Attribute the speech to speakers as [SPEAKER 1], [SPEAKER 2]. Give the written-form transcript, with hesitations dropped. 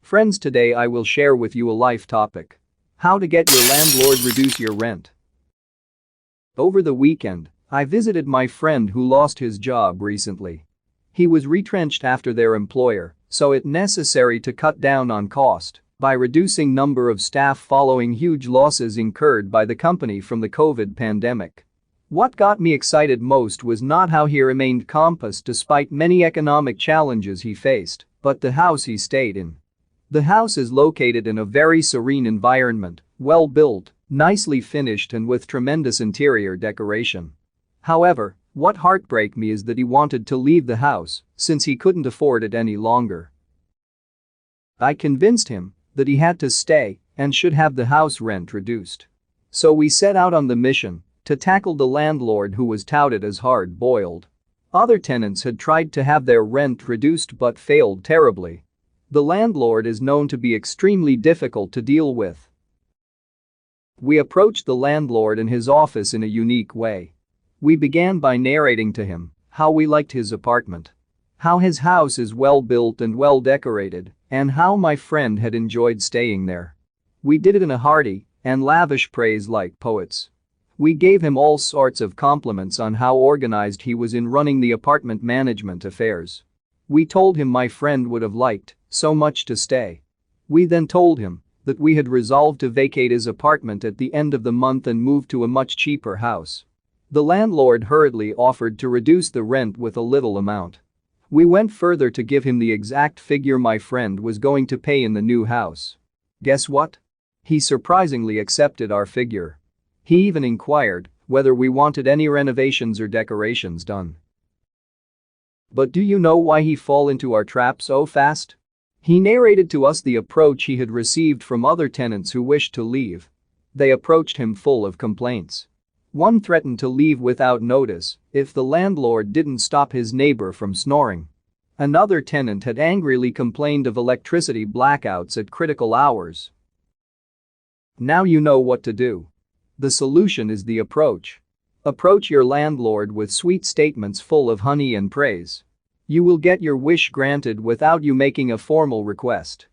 [SPEAKER 1] Friends, today I will share with you a life topic. How to get your landlord reduce your rent. Over the weekend, I visited my friend who lost his job recently. He was retrenched after their employer, so it necessary to cut down on cost by reducing number of staff following huge losses incurred by the company from the COVID pandemic. What got me excited most was not how he remained compass despite many economic challenges he faced, but the house he stayed in. The house is located in a very serene environment, well built, nicely finished and with tremendous interior decoration. However, what heartbreak me is that he wanted to leave the house since he couldn't afford it any longer. I convinced him that he had to stay and should have the house rent reduced. So we set out on the mission to tackle the landlord who was touted as hard-boiled. Other tenants had tried to have their rent reduced but failed terribly. The landlord is known to be extremely difficult to deal with. We approached the landlord in his office in a unique way. We began by narrating to him how we liked his apartment, how his house is well built and well decorated, and how my friend had enjoyed staying there. We did it in a hearty and lavish praise like poets. We gave him all sorts of compliments on how organized he was in running the apartment management affairs. We told him my friend would have liked so much to stay. We then told him that we had resolved to vacate his apartment at the end of the month and move to a much cheaper house. The landlord hurriedly offered to reduce the rent with a little amount. We went further to give him the exact figure my friend was going to pay in the new house. Guess what? He surprisingly accepted our figure. He even inquired whether we wanted any renovations or decorations done. But do you know why he fell into our trap so fast? He narrated to us the approach he had received from other tenants who wished to leave. They approached him full of complaints. One threatened to leave without notice if the landlord didn't stop his neighbor from snoring. Another tenant had angrily complained of electricity blackouts at critical hours. Now you know what to do. The solution is the approach. Approach your landlord with sweet statements full of honey and praise. You will get your wish granted without you making a formal request.